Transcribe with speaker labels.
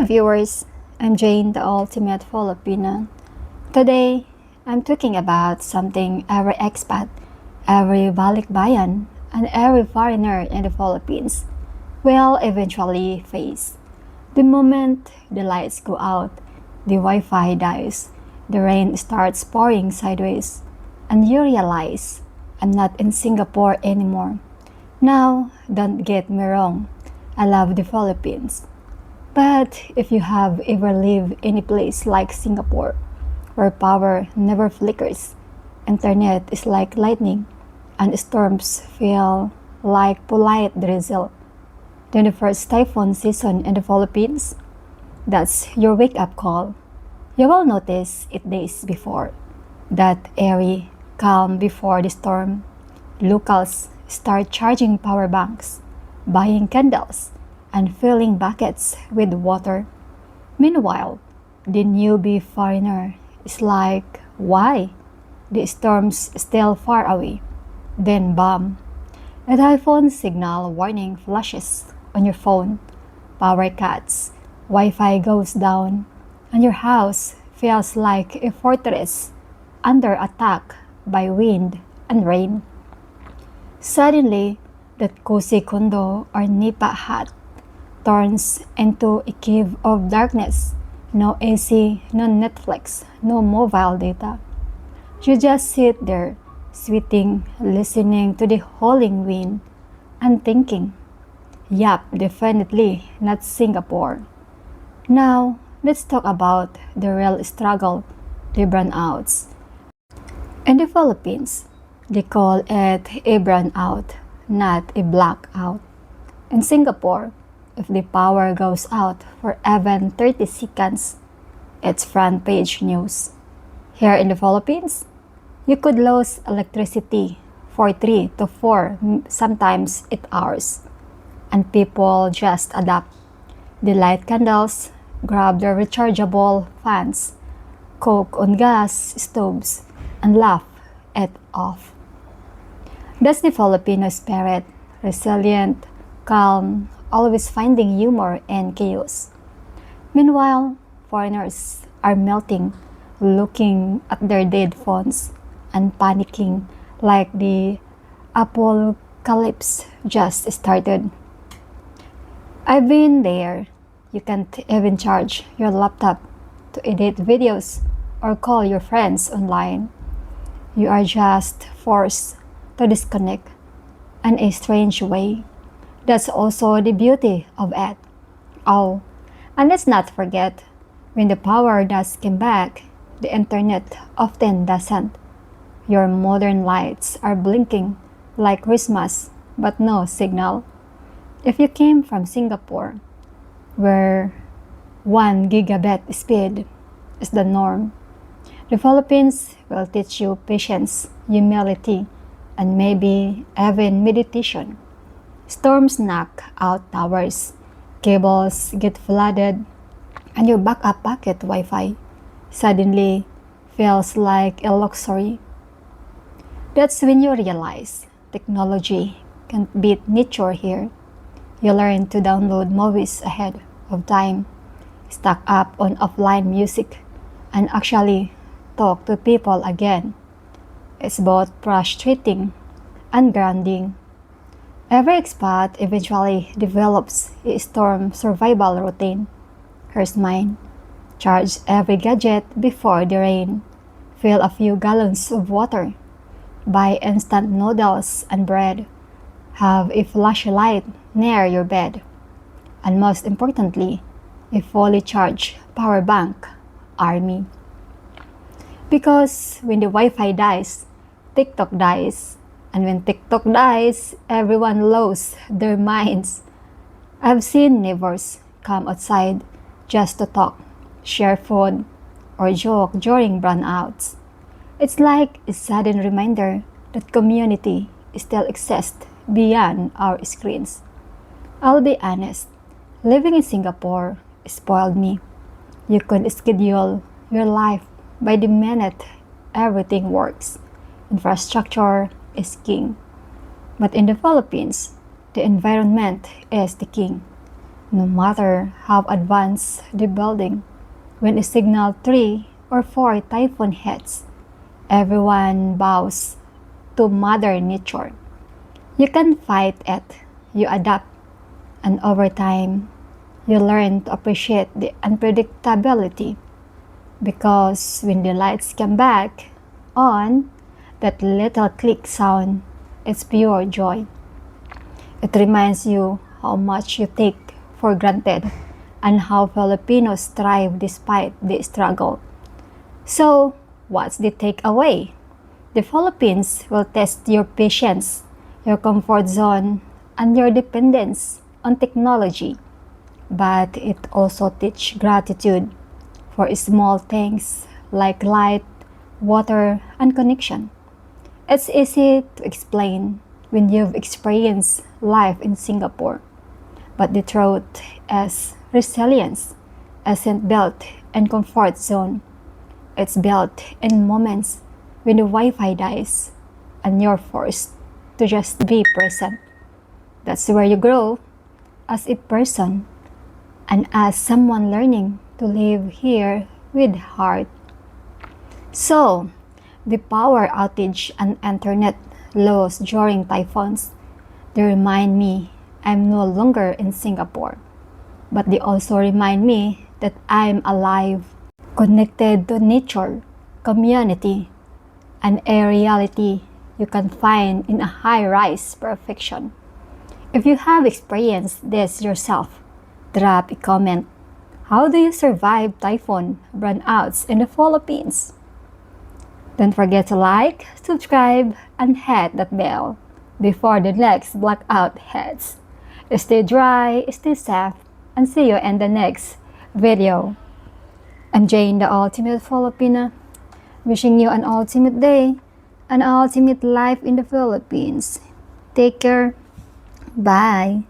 Speaker 1: viewers, I'm Jane, the ultimate Filipina. Today, I'm talking about something every expat, every balikbayan, and every foreigner in the Philippines will eventually face. The moment the lights go out, the Wi-Fi dies, the rain starts pouring sideways, and you realize I'm not in Singapore anymore. Now, don't get me wrong, I love the Philippines. But if you have ever lived in a place like Singapore, where power never flickers, internet is like lightning, and storms feel like polite drizzle, then the first typhoon season in the Philippines, that's your wake-up call. You will notice it days before. That airy calm before the storm. Locals start charging power banks, buying candles, and filling buckets with water. Meanwhile, the newbie foreigner is like, why? The storm's still far away. Then bam! A typhoon signal warning flashes on your phone. Power cuts, Wi-Fi goes down, and your house feels like a fortress under attack by wind and rain. Suddenly, that cozy condo or nipa hut turns into a cave of darkness. No AC, no Netflix, no mobile data. You just sit there, sweating, listening to the howling wind, and thinking, yup, definitely not Singapore. Now, let's talk about the real struggle, the burnouts. In the Philippines, they call it a brownout, not a blackout. In Singapore, if the power goes out for even 30 seconds, it's front page news. Here in the Philippines, you could lose electricity for 3 to 4, sometimes 8 hours. And people just adapt. They light candles, grab their rechargeable fans, cook on gas stoves, and laugh it off. That's the Filipino spirit, resilient, calm, always finding humor in chaos. Meanwhile, foreigners are melting, looking at their dead phones and panicking like the apocalypse just started. I've been there. You can't even charge your laptop to edit videos or call your friends online. You are just forced to disconnect in a strange way. That's also the beauty of it. Oh, and let's not forget, when the power does come back, the internet often doesn't. Your modern lights are blinking like Christmas, but no signal. If you came from Singapore, where 1 gigabit speed is the norm, the Philippines will teach you patience, humility, and maybe even meditation. Storms knock out towers, cables get flooded, and your backup pocket Wi-Fi suddenly feels like a luxury. That's when you realize technology can't beat nature here. You learn to download movies ahead of time, stock up on offline music, and actually talk to people again. It's both frustrating and grounding. Every expat eventually develops a storm survival routine. Here's mine. Charge every gadget before the rain. Fill a few gallons of water. Buy instant noodles and bread. Have a flashlight near your bed. And most importantly, a fully charged power bank army. Because when the Wi-Fi dies, TikTok dies. And when TikTok dies, everyone loses their minds. I've seen neighbors come outside just to talk, share food, or joke during brownouts. It's like a sudden reminder that community still exists beyond our screens. I'll be honest, living in Singapore spoiled me. You can schedule your life by the minute everything works. Infrastructure is king. But in the Philippines, the environment is the king. No matter how advanced the building, when a signal 3 or 4 typhoon hits, everyone bows to Mother Nature. You can fight it, you adapt, and over time, you learn to appreciate the unpredictability because when the lights come back on, that little click sound is pure joy. It reminds you how much you take for granted and how Filipinos thrive despite the struggle. So, what's the takeaway? The Philippines will test your patience, your comfort zone, and your dependence on technology. But it also teaches gratitude for small things like light, water, and connection. It's easy to explain when you've experienced life in Singapore. But the truth is resilience isn't built in comfort zone. It's built in moments when the Wi-Fi dies and you're forced to just be present. That's where you grow as a person and as someone learning to live here with heart. So, the power outage and internet loss during typhoons, they remind me I'm no longer in Singapore. But they also remind me that I'm alive, connected to nature, community, and a reality you can find in a high-rise perfection. If you have experienced this yourself, drop a comment. How do you survive typhoon brownouts in the Philippines? Don't forget to like, subscribe, and hit that bell before the next blackout hits. Stay dry, stay safe, and see you in the next video. I'm Jane, the Ultimate Filipina, wishing you an ultimate day, an ultimate life in the Philippines. Take care. Bye.